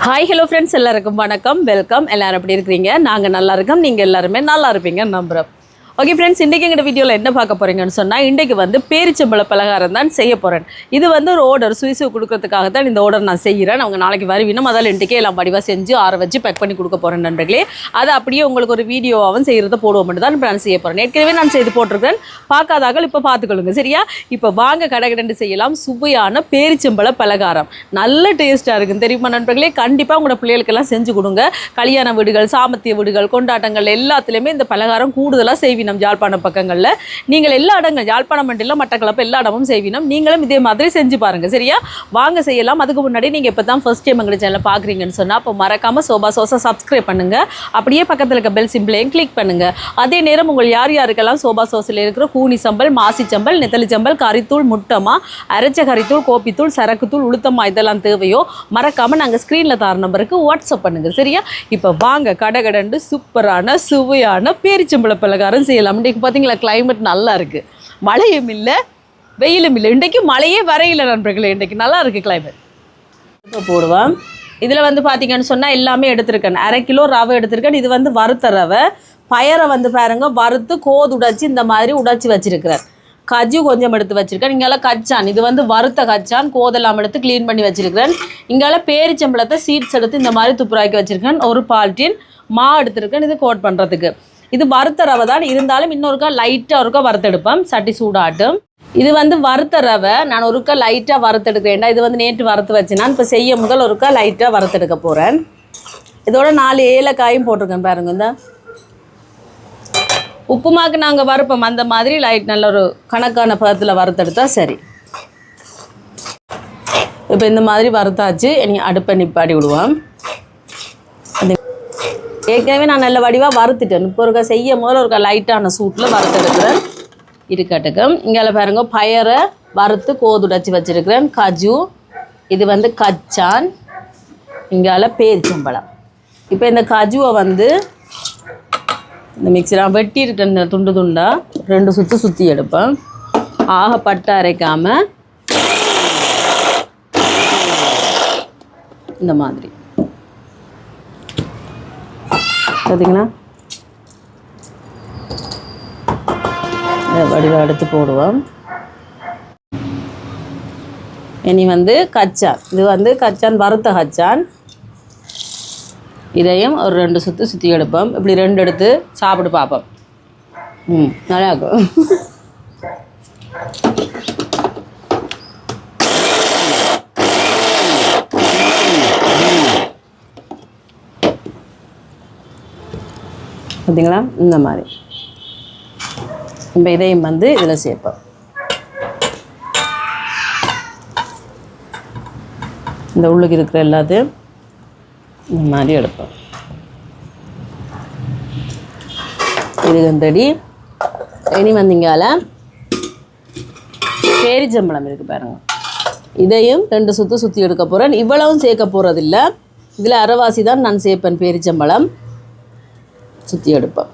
Hi hello friends, எல்லாருக்கும் வணக்கம், welcome. எல்லாரும் எப்படி இருக்கிறீங்க? நாங்கள் நல்லா இருக்கோம், நீங்கள் எல்லாருமே நல்லா இருப்பீங்கன்னு நம்புகிறோம். ஓகே ஃப்ரெண்ட்ஸ், இன்றைக்கி எங்கள் வீடியோவில் என்ன பார்க்க போகிறீங்கன்னு சொன்னால், இன்றைக்கு வந்து பேரிச்சம்பழ பலகாரம் தான் செய்ய போகிறேன். இது வந்து ஒரு ஆர்டர், சுவிஸு கொடுக்கறதுக்காக தான் இந்த ஆர்டர் நான் செய்கிறேன். அவங்க நாளைக்கு வருவினோம், அதால் இன்றைக்கே எல்லாம் வடிவாக செஞ்சு ஆற வச்சு பேக் பண்ணி கொடுக்க போகிறேன் நண்பர்களே. அதை அப்படியே உங்களுக்கு ஒரு வீடியோவாகவும் செய்கிறத போடுவோம் மட்டும் தான் இப்போ நான் செய்ய போகிறேன். ஏற்கனவே நான் செய்து போட்டிருக்கேன், பார்க்காதாக்கள் இப்போ பார்த்துக்கொள்ளுங்க சரியா. இப்போ வாங்க கடகடண்டு செய்யலாம் சுவையான பேரிச்சம்பழ பலகாரம். நல்ல டேஸ்ட்டாக இருக்குன்னு தெரியுமா நண்பர்களே. கண்டிப்பாக உங்களோட பிள்ளைகளுக்கெல்லாம் செஞ்சு கொடுங்க. கல்யாண வீடுகள், சாமத்திய வீடுகள், கொண்டாட்டங்கள் எல்லாத்துலேயுமே இந்த பலகாரம் கூடுதலாக செய்வினம். யாழ்ப்பாணம் பக்கங்களில் நீங்கள் எல்லா இடங்கள், யாழ்ப்பாணம் மட்டும் இல்லை, மட்டக்களப்பு எல்லா இடமும் செய்வினம். நீங்களும் இதே மாதிரி செஞ்சு பாருங்கள் சரியா. வாங்க செய்யலாம். அதுக்கு முன்னாடி நீங்கள் இப்போ தான் ஃபர்ஸ்ட் டைம் எங்கள் சேனலை பார்க்குறீங்கன்னு சொன்னால், அப்போ மறக்காமல் சோபா சோஸை சப்ஸ்கிரைப் பண்ணுங்கள். அப்படியே பக்கத்தில் இருக்க பெல் சிம்பிளையும் கிளிக் பண்ணுங்கள். அதே நேரம் உங்கள் யார் யாருக்கெல்லாம் சோபா சோஸில் இருக்கிற கூனி சம்பல், மாசி சம்பல், நெத்தலி சம்பல், கறித்தூள், முட்டமா, அரைச்ச கறித்தூள், கோப்பித்தூள், சரக்குத்தூள், உளுத்தமா இதெல்லாம் தேவையோ மறக்காமல் நாங்கள் ஸ்க்ரீனில் தர நம்பருக்கு வாட்ஸ்அப் பண்ணுங்கள் சரியா. இப்போ வாங்க கடகடண்டு சூப்பரான சுவையான பேரிச்சம்பழ பலகாரம் செய்யலாம். இன்றைக்கு பார்த்தீங்களா, கிளைமேட் நல்லா இருக்குது, மழையும் இல்லை வெயிலும் இல்லை. இன்றைக்கு மழையே வரையில நண்பர்களே, இன்றைக்கு நல்லா இருக்குது கிளைமேட். இப்போ போடுவேன். இதில் வந்து பார்த்தீங்கன்னு சொன்னால் எல்லாமே எடுத்திருக்கேன். 1/2 கிலோ ரவை எடுத்திருக்கேன். இது வந்து வறுத்த ரவை. பயரை வந்து பாருங்க வறுத்து கோது உடைச்சி இந்த மாதிரி உடைச்சி வச்சிருக்கிறேன். கஜு கொஞ்சம் எடுத்து வச்சுருக்கேன். இங்கெல்லாம் கச்சான், இது வந்து வறுத்த கச்சான், கோதெல்லாம் எடுத்து க்ளீன் பண்ணி வச்சுருக்கிறேன். இங்கெல்லாம் பேரிச்சம்பழத்தை சீட்ஸ் எடுத்து இந்த மாதிரி துப்புராக்கி வச்சுருக்கேன். ஒரு பால்டீன் மா எடுத்துருக்கேன் இது கோட் பண்ணுறதுக்கு. இது வறுத்த ரவை தான், இருந்தாலும் இன்னொருக்கா லைட்டாக ஒருக்கா வறுத்தெடுப்பேன், சட்டி சூடாட்டும். இது வந்து வறுத்த ரவை, நான் ஒருக்கா லைட்டாக வறுத்தெடுக்கிறேன்டா. இது வந்து நேற்று வறுத்து வச்சு நான் இப்போ செய்ய முதல் ஒருக்கா லைட்டாக வறுத்தெடுக்க போகிறேன். இதோட 4 ஏலக்காயும் போட்டிருக்கேன் பாருங்க. இந்த உப்புமாக்கு நாங்கள் வறுப்போம் அந்த மாதிரி லைட் நல்ல ஒரு கணக்கான பதத்தில் வறுத்தெடுத்தா சரி. இப்போ இந்த மாதிரி வறுத்தாச்சு. நீங்கள் அடுப்பை நிப்பாடி விடுவோம். ஏற்கனவே நான் நல்ல வடிவாக வறுத்துட்டேன். இப்போ ஒருக்கா செய்ய முதல்ல ஒருக்கா லைட்டான சூட்டில் வறுத்தெடுக்கிறேன் இருக்கட்டுக்கும். இங்கே பாருங்க பயரை வறுத்து கோதுடைச்சி வச்சுருக்கிறேன். கஜு, இது வந்து கச்சான், இங்கால பேரிச்சம்பழம். இப்போ இந்த கஜுவை வந்து இந்த மிக்சியில் வெட்டி இருக்கிற துண்டு துண்டாக 2 சுற்று சுற்றி எடுப்பேன். ஆகப்பட்டு அரைக்காமல் இந்த மாதிரி பார்த்தீங்களா. வடிவம் எடுத்து போடுவோம். இனி வந்து கச்சான், இது வந்து கச்சான் வறுத்த கச்சான். இதையும் ஒரு 2 சுற்று சுற்றி எடுப்போம். இப்படி 2 எடுத்து சாப்பிட்டு பார்ப்போம். நல்லா இருக்கும். பார்த்தீங்களா இந்த மாதிரி. இப்போ இதையும் வந்து இதில் சேர்ப்போம். இந்த உள்ளுக்கு இருக்கிற எல்லாத்தையும் இந்த மாதிரி எடுப்போம். இது வந்தடி. இனி வந்தீங்கால பேரிச்சம்பழம் இருக்குது பாருங்கள். இதையும் 2 சுற்று சுற்றி எடுக்க போகிறேன். இவ்வளவும் சேர்க்க போகிறதில்ல, இதில் அரைவாசி தான் நான் சேர்ப்பேன். பேரிச்சம்பழம் சுற்றி எடுப்பேன்.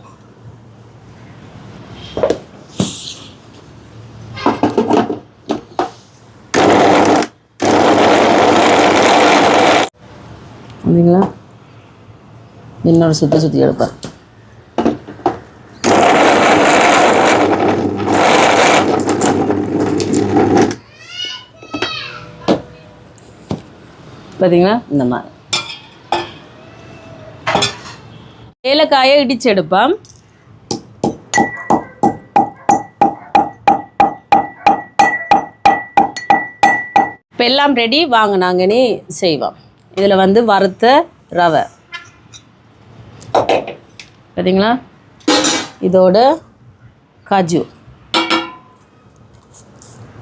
அப்படிங்களா, இன்னொரு சுற்றி எடுப்பேன். பார்த்தீங்களா இந்த மாதிரி. ஏலக்காயை இடிச்சு எடுப்பேன். இப்போ எல்லாம் ரெடி, வாங்க நாங்கள் இனி செய்வோம். இதில் வந்து வறுத்த ரவை பார்த்தீங்களா, இதோட கஜு,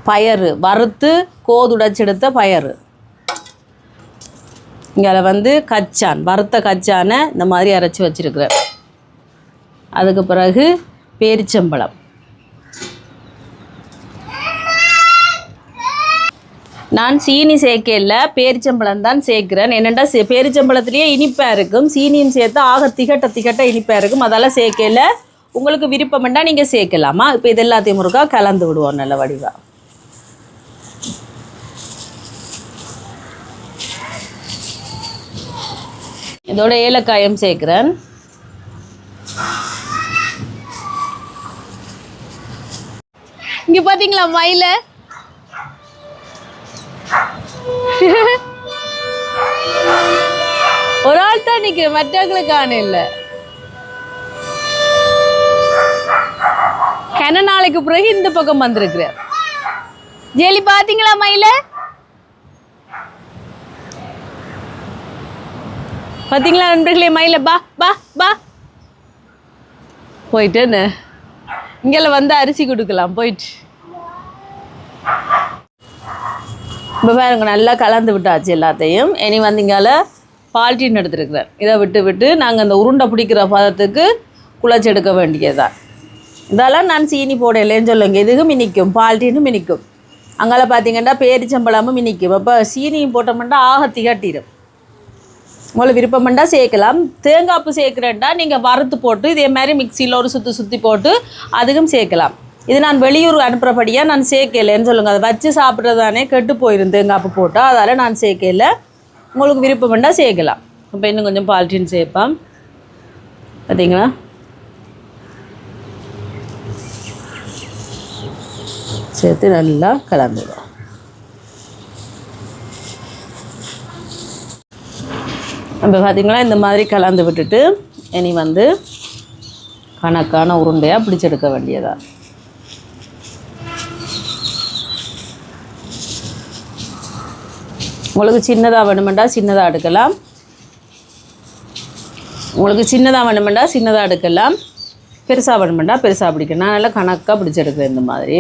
பயறு வறுத்து கோதுடைச்செடுத்த பயறு, இங்கே வந்து கச்சான் வறுத்த கச்சானை இந்த மாதிரி அரைச்சி வச்சுருக்கிறேன். அதுக்கு பிறகு பேரிச்சம்பழம், நான் சீனி சேர்க்கல, பேரிச்சம்பழம் தான் சேர்க்கிறேன். என்னென்னா பேரிச்சம்பழத்துலேயே இனிப்பாக இருக்கும், சீனியும் சேர்த்து ஆக திகட்ட இனிப்பாக இருக்கும். அதெல்லாம் சேர்க்கல. உங்களுக்கு விருப்பம் வேண்டாம் நீங்கள் சேர்க்கலாமா. இப்போ இது எல்லாத்தையும் முருகா கலந்து விடுவோம் நல்ல வடிவாக. இதோட ஏலக்காயும் சேர்க்குறேன். இங்கே பார்த்தீங்களா மயில? ஒரு ஆள் தான் நிற்கிற, மற்றவங்களுக்கு காண இல்லை. கன நாளைக்கு பிறகு இந்த பக்கம் வந்திருக்கிறார். ஜெலி பார்த்தீங்களா மயில? பார்த்தீங்களா நண்பர்களே மயில? பா பா பா போயிட்டு இங்கெல்லாம் வந்து அரிசி கொடுக்கலாம் போயிட்டு. இப்போ பாருங்க நல்லா கலந்து விட்டாச்சு எல்லாத்தையும். இனி வந்து இங்கால பால்டீன் எடுத்துருக்குறேன். இதை விட்டு நாங்கள் அந்த உருண்டை பிடிக்கிற பதத்துக்கு குழச்சி எடுக்க வேண்டியதுதான். இதெல்லாம் நான் சீனி போடலைன்னு சொல்லுங்க. இதுக்கும் மினிக்கும், பால்டீனும் மினிக்கும். அங்கால பார்த்தீங்கன்னா பேரிச்சம்பழமும் மினிக்கும். அப்போ சீனியும் போட்டோம்னா ஆக திகட்டிடும். உங்களுக்கு விருப்பம்ண்டா சேர்க்கலாம். தேங்காய்ப்பு சேர்க்குறேன்டா நீங்கள் வறுத்து போட்டு இதே மாதிரி மிக்சியில் ஒரு சுற்றி போட்டு அதுக்கும் சேர்க்கலாம். இது நான் வெளியூர் அனுப்புகிறபடியாக நான் சேர்க்கலைன்னு சொல்லுங்கள். அதை வச்சு சாப்பிட்றதானே கெட்டு போயிடும் தேங்காய்ப்பு போட்டால். அதால் நான் சேர்க்கல. உங்களுக்கு விருப்பம்ண்டா சேர்க்கலாம். இப்போ இன்னும் கொஞ்சம் பால்டீன் சேர்ப்பேன். பார்த்தீங்களா? சேர்த்து நல்லா கலந்துடும். இப்போ பார்த்திங்களா இந்த மாதிரி கலந்து விட்டுட்டு இனி வந்து கணக்கான உருண்டையாக பிடிச்செடுக்க வேண்டியதா. உங்களுக்கு சின்னதாக வேணுமெண்டா சின்னதாக எடுக்கலாம். பெருசாக வேணுமெண்டா பெருசாக பிடிக்கணும். நான் நல்லா கணக்காக பிடிச்செடுக்கிறேன் இந்த மாதிரி.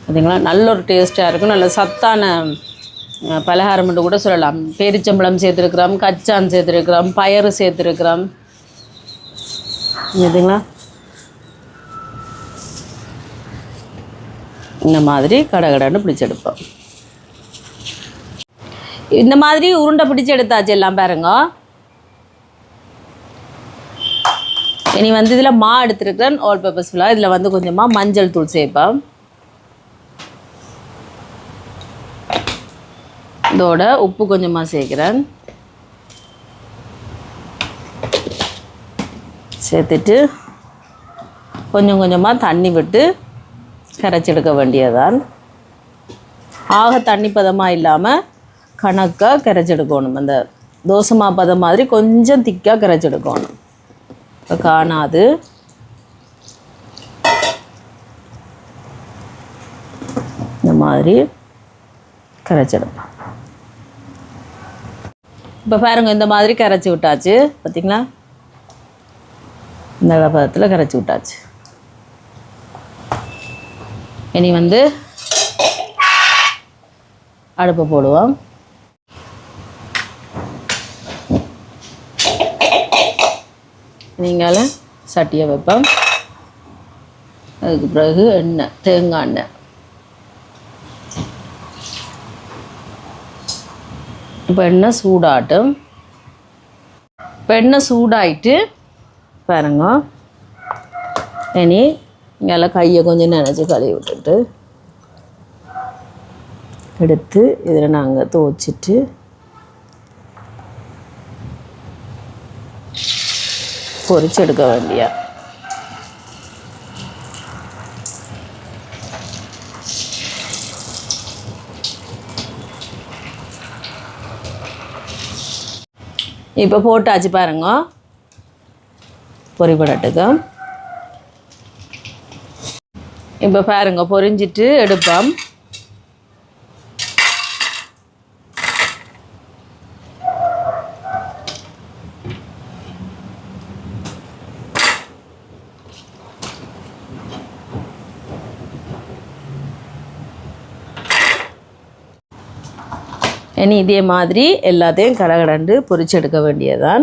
பார்த்திங்களா நல்ல ஒரு டேஸ்ட்டாக இருக்கும். நல்ல சத்தான பலகாரம் என்று கூட சொல்லலாம். பேரிச்சம்பழம் சேர்த்துருக்குறோம், கச்சான் சேர்த்துருக்குறோம், பயறு சேர்த்துருக்குறோம். பார்த்தீங்களா இந்த மாதிரி கடகடன்னு பிடிச்செடுப்போம். இந்த மாதிரி உருண்டை பிடிச்சி எடுத்தாச்சு எல்லாம் பாருங்க. இனி வந்து இதில் மா எடுத்துருக்கிறேன் ஆல் பர்பஸ் ஃபுல்லாக. இதில் வந்து கொஞ்சமாக மஞ்சள் தூள் சேர்ப்பேன். இதோட உப்பு கொஞ்சமாக சேர்க்குறேன். சேர்த்துட்டு கொஞ்சம் கொஞ்சமாக தண்ணி விட்டு கரைச்செடுக்க வேண்டியதான். ஆக தண்ணி பதமாக இல்லாமல் கணக்காக கரைச்செடுக்கணும். அந்த தோசை மா பதம் மாதிரி கொஞ்சம் திக்காக கரைச்செடுக்கணும். இப்போ காணாது. இந்த மாதிரி கரைச்செடுப்பேன். இப்போ பாருங்கள் இந்த மாதிரி கரைச்சி விட்டாச்சு. பார்த்திங்களா இந்த பதத்தில் கரைச்சி விட்டாச்சு. இனி வந்து அடுப்பை போடுவோம். நீங்கள் சட்டியை வைப்போம். அதுக்கு பிறகு எண்ணெய், தேங்காய் எண்ணெய். இப்போ எண்ணெய் சூடாட்டும். இப்போ எண்ணெய் சூடாயிட்டு பாருங்க. இனி இங்கெல்லாம் கையை கொஞ்சம் நினச்சி கழுவி விட்டுட்டு எடுத்து இதில் நாங்கள் துவச்சிட்டு பொரிச்சு எடுக்க வேண்டிய. இப்போ போட்டாச்சு பாருங்க பொரிபடட்டுக்கு. இப்போ பாருங்க பொரிஞ்சிட்டு எடுப்போம். இனி இதே மாதிரி எல்லாத்தையும் கடகடண்டு பொரிச்சு எடுக்க வேண்டியதான்.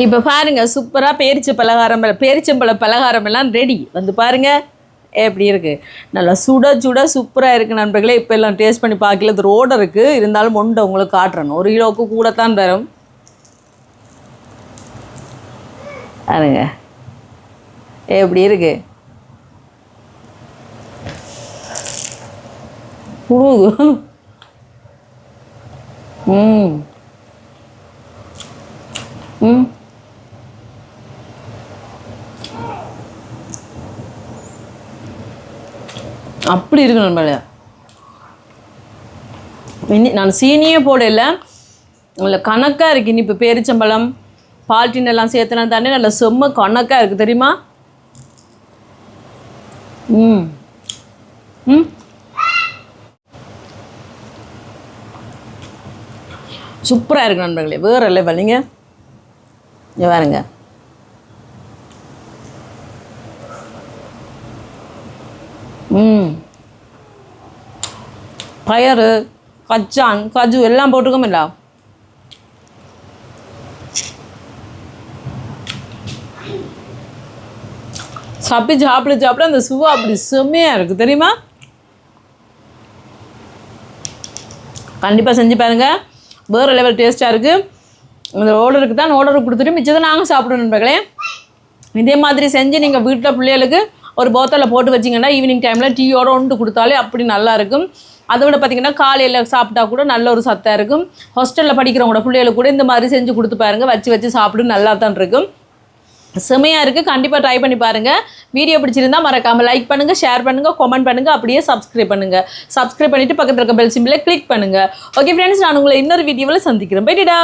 இப்போ பாருங்க சூப்பராக பேரிச்சம்பழ பலகாரம் எல்லாம் ரெடி. வந்து பாருங்க எப்படி இருக்குது. நல்லா சுட சுட சூப்பராக இருக்குது நண்பர்களே. இப்போ எல்லாம் டேஸ்ட் பண்ணி பார்க்கல. இது ரோடு இருக்குது இருந்தாலும் ஒன்றை உங்களுக்கு காட்டுறணும். 1 கிலோவுக்கு கூட தான் வரும். பாருங்க எப்படி இருக்கு புழுகு. ம் ம் அப்படி இருக்கு நம்மள. நான் சீனியே போடல, நல்ல கணக்காக இருக்குது. இனி இப்போ பேரிச்சம்பழம் பால்ட்டின் எல்லாம் சேர்த்துனா தானே நல்ல செம்ம கணக்காக இருக்குது தெரியுமா? ம் ம் சூப்பராக இருக்கு நண்பர்களே, வேறு லெவல். நீங்கள் இங்கே பாருங்க. ம் பயறு கச்சான் காஜு எல்லாம் போட்டுக்கோம் இல்லை. சாப்பிட அந்த சுவா அப்படி செம்மையாக இருக்குது தெரியுமா? கண்டிப்பாக செஞ்சு பாருங்கள், வேறு லெவல் டேஸ்ட்டாக இருக்குது. இந்த ஆர்டருக்கு தான் ஆர்டருக்கு கொடுத்துட்டு மிச்சத்தை நாங்கள் சாப்பிடணும் நண்பர்களே. இதே மாதிரி செஞ்சு நீங்கள் வீட்டில் பிள்ளைகளுக்கு ஒரு போத்தலில் போட்டு வச்சிங்கன்னா ஈவினிங் டைமில் டீயோட ஒன்று கொடுத்தாலே அப்படி நல்லாயிருக்கும். அதை விட பார்த்திங்கன்னா காலையில் சாப்பிட்டா கூட நல்ல ஒரு சத்தாக இருக்கும். ஹாஸ்டலில் படிக்கிறவங்களோட பிள்ளைகளுக்கு கூட இந்த மாதிரி செஞ்சு கொடுத்து பாருங்கள், வச்சு சாப்பிட்டு நல்லா தான் இருக்கும். செமையாக இருக்குது. கண்டிப்பாக ட்ரை பண்ணி பாருங்கள். வீடியோ பிடிச்சிருந்தா மறக்காமல் லைக் பண்ணுங்கள், ஷேர் பண்ணுங்கள், கமெண்ட் பண்ணுங்கள், அப்படியே சப்ஸ்கிரைப் பண்ணுங்கள். சப்ஸ்கிரைப் பண்ணிவிட்டு பக்கத்தில் இருக்க பெல் சிம்பிளை கிளிக் பண்ணுங்கள். ஓகே ஃப்ரெண்ட்ஸ், நான் உங்களை இன்னொரு வீடியோவில் சந்திக்கிறேன். பைடா.